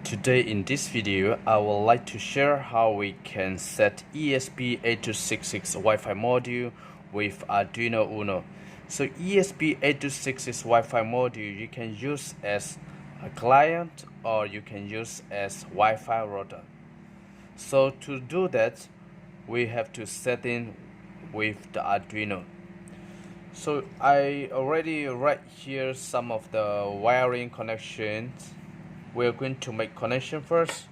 Today in this video, I would like to share how we can set ESP8266 Wi-Fi module with Arduino Uno. So ESP8266 Wi-Fi module you can use as a client or you can use as Wi-Fi router. So to do that, we have to set in with the Arduino. So I already write here some of the wiring connections. We're going to make connection first.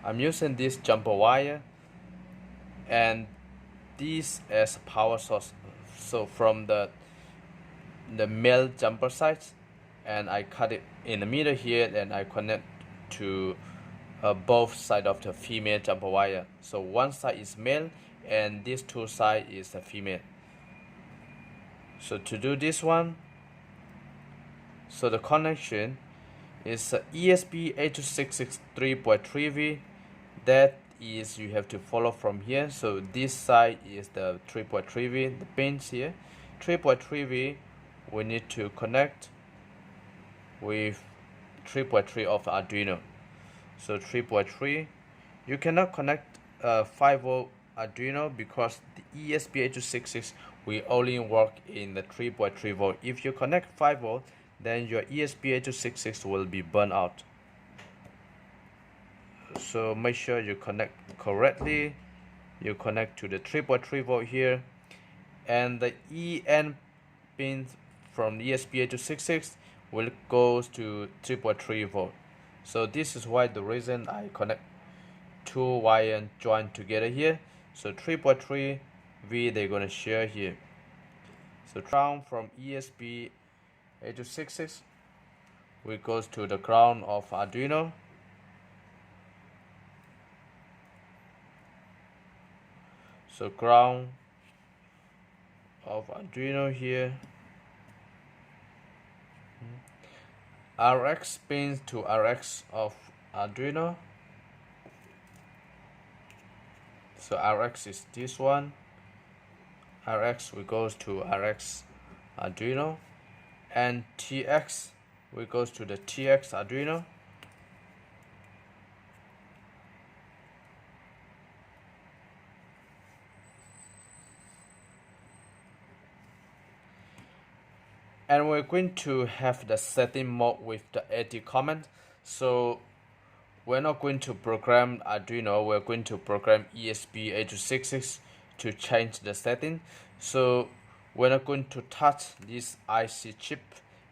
I'm using this jumper wire and this as power source. So from the male jumper side, and I cut it in the middle here, and I connect to both sides of the female jumper wire. So one side is male and these two sides is the female. So to do this one, so the connection is ESP8266 3.3V. That is, you have to follow from here. So this side is the 3.3V, the pins here. 3.3V, we need to connect with 3.3 of Arduino. So 3.3, you cannot connect 5V Arduino because the ESP8266 will only work in the 3.3V. If you connect 5V, then your ESP8266 will be burned out. So make sure you connect correctly. You connect to the 3.3V here, and the EN pin from the ESP8266 will go to 3.3V. So this is why the reason I connect two wires joined together here. So 3.3V they're gonna share here. So ground from ESP8266 we goes to the ground of Arduino. So ground of Arduino here. RX pins to RX of Arduino. So RX is this one. RX we goes to RX Arduino, and TX we goes to the TX Arduino. And we're going to have the setting mode with the edit command. So we're not going to program Arduino, we're going to program ESP8266 to change the setting. So we're not going to touch this IC chip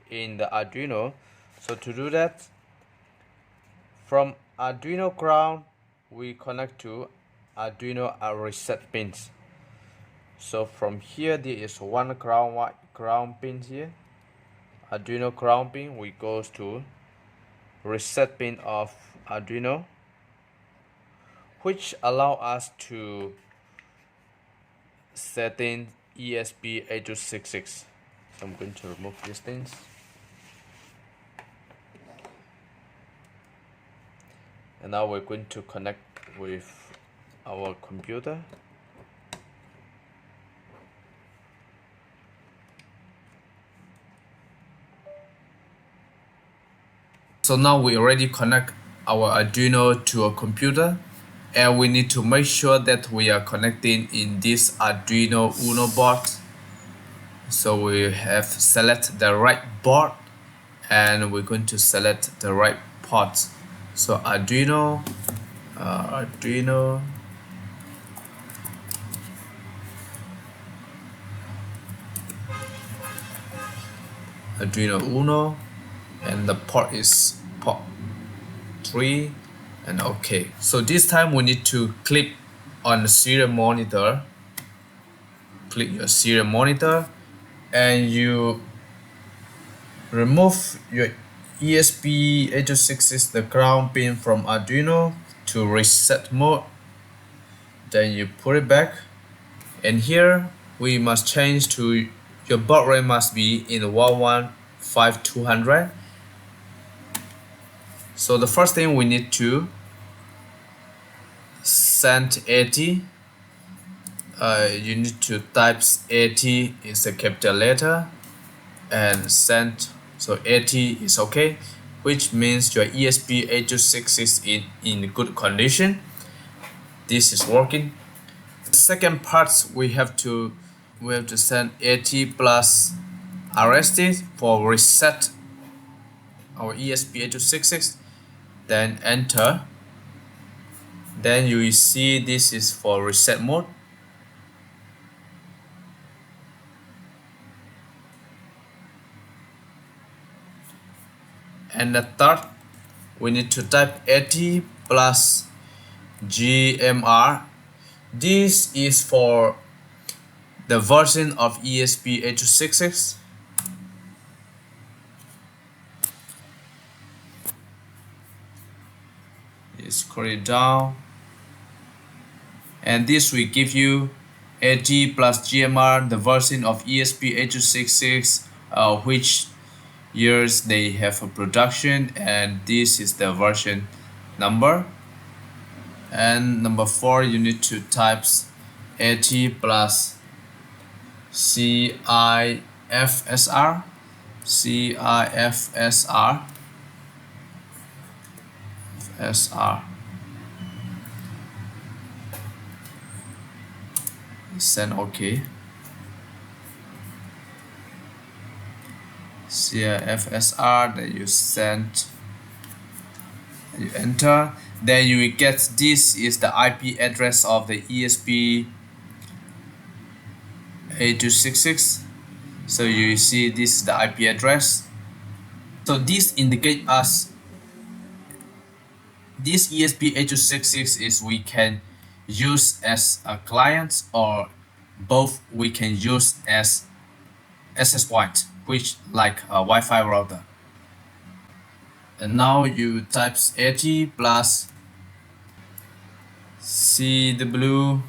in the Arduino. So to do that, from Arduino ground, we connect to Arduino reset pins. So from here, there is one ground pin here. Arduino ground pin, we goes to reset pin of Arduino, which allow us to set in ESP8266. So I'm going to remove these things. And now we're going to connect with our computer. So now we already connect our Arduino to a computer, and we need to make sure that we are connecting in this Arduino Uno board. So we have select the right board, and we're going to select the right port. So Arduino Uno, and the port is port 3, and OK. So this time we need to click on the serial monitor. Click your serial monitor, and you remove your ESP8266 the ground pin from Arduino to reset mode. Then you put it back, and here we must change to your baud rate must be in 115/200. So the first thing we need to send 80. You need to type 80 is a capital letter, and send. So 80 is okay, which means your ESP8266 is in good condition. This is working. The second part, we have to send 80 plus RST for reset our ESP8266. Then enter. Then you will see this is for reset mode. And the third, we need to type 80 plus GMR. This is for the version of ESP8266. Scroll it down, and this will give you 80 plus GMR, the version of ESP8266, which years they have a production, and this is the version number. And number 4, you need to type 80 plus CIFSR send OK. CIFSR, then you send, you enter, then you will get this is the IP address of the ESP8266. So you see this is the IP address. So this indicates us this ESP8266 is we can use as a client, or both we can use as access point, which like a Wi-Fi router. And now you type 80 plus CW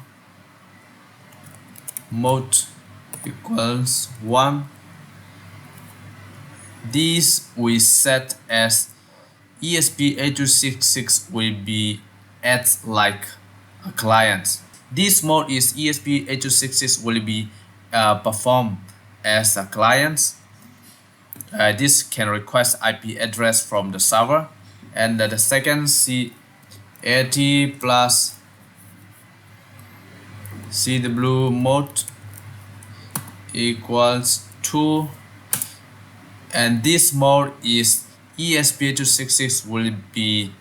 mode equals 1. These we set as ESP8266 will be at like a client. This mode is ESP8266 will be performed as a client. This can request IP address from the server. And the second C80 plus CW mode equals 2. And this mode is ESP8266 will be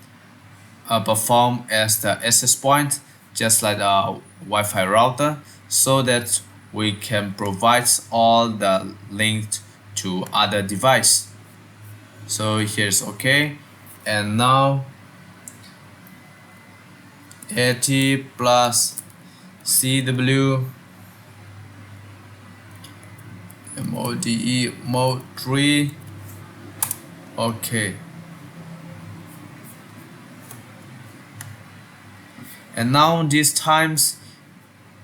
performed as the access point, just like a Wi-Fi router, so that we can provide all the links to other device. So here's OK. And now 80 plus CW MODE mode 3. OK. And now these times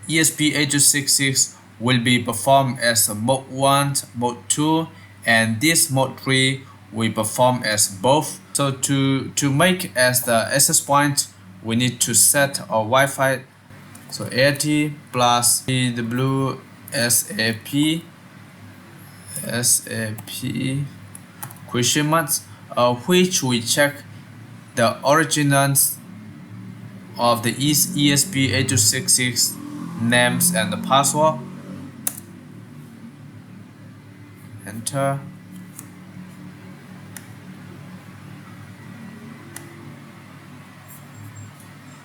ESP8266 will be performed as a mode 1, mode 2, and this mode 3 will perform as both. So to make as the access point, we need to set a Wi-Fi. So 80 plus CW SAP question marks, which we check the originals of the ESP8266 names and the password. Enter.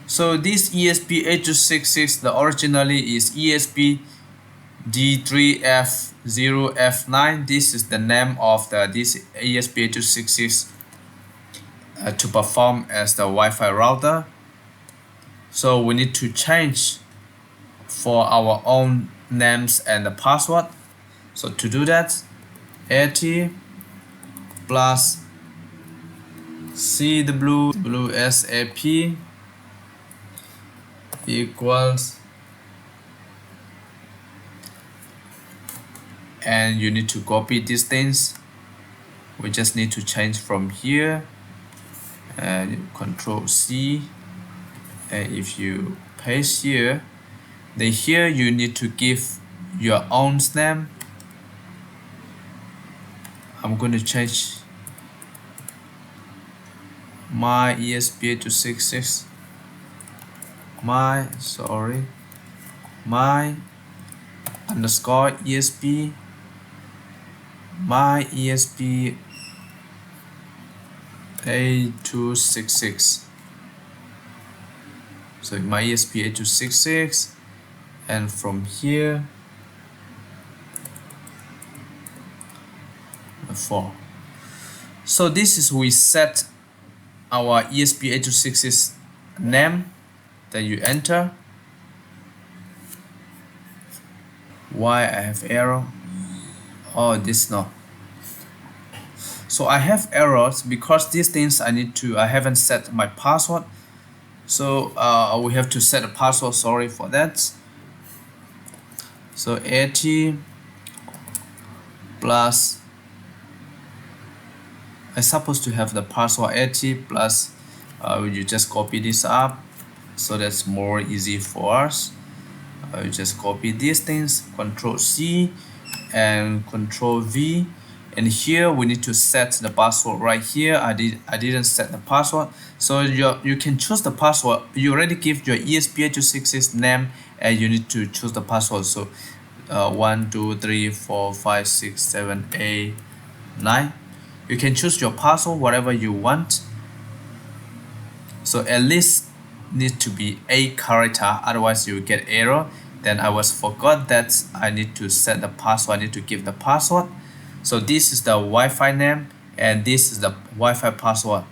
So this ESP8266, the originally is ESP D3F0F9. This is the name of this ESP8266 to perform as the Wi-Fi router. So we need to change for our own names and the password. So to do that, 80 plus CWSAP equals, and you need to copy these things. We just need to change from here and Control C, and if you paste here, then here you need to give your own name. I'm going to change my ESP8266, my underscore ESP, my ESP8266. So my ESP8266, and from here 4. So this is we set our ESP8266 name. Then you enter. Why I have error? Oh, this no. So I have errors because these things I haven't set my password. So we have to set a password. Sorry for that. So 80 plus, I'm supposed to have the password 80 plus, you just copy this up, so that's more easy for us. You just copy these things, Control C and Control V, and here we need to set the password right here. I didn't set the password, so you can choose the password. You already give your ESP8266 name and you need to choose the password. So 1 2 3 4 5 6 7 8 9. You can choose your password whatever you want. So at least need to be 8 character, otherwise you will get error. Then I forgot that I need to set the password. I need to give the password. So this is the Wi-Fi name and this is the Wi-Fi password.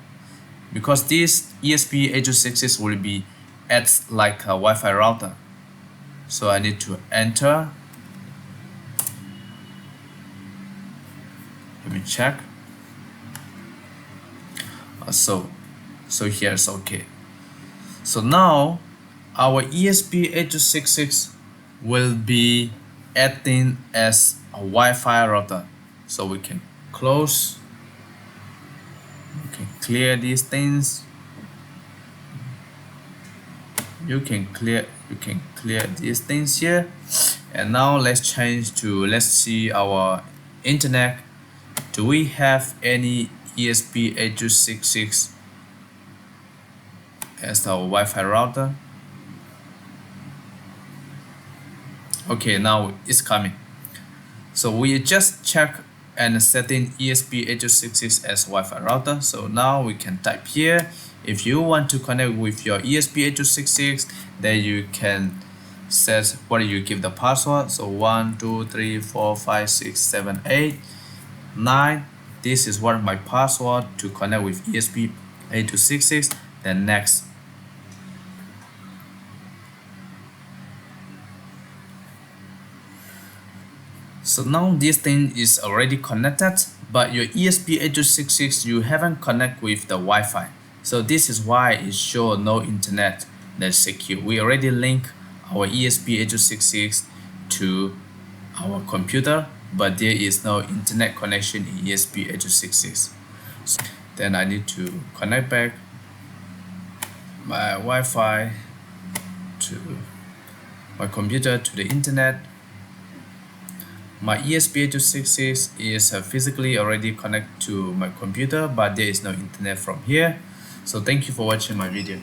Because this ESP8266 will be acts like a Wi-Fi router. So I need to enter. Let me check. So here it's okay. So now our ESP8266 will be acting as a Wi-Fi router. So we can close, you can clear these things. You can clear these things here. And now let's see our internet. Do we have any ESP8266 as our Wi-Fi router? Okay, now it's coming. So we just check and setting ESP8266 as Wi-Fi router. So now we can type here. If you want to connect with your ESP8266, then you can set what you give the password. So 1 2 3 4 5 6 7 8 9. This is what my password to connect with ESP8266. Then next. So now this thing is already connected, but your ESP8266 you haven't connected with the Wi-Fi. So this is why it shows no internet that's secure. We already link our ESP8266 to our computer, but there is no internet connection in ESP8266. So then I need to connect back my Wi-Fi to my computer to the internet. My ESP8266 is physically already connected to my computer, but there is no internet from here. So thank you for watching my video.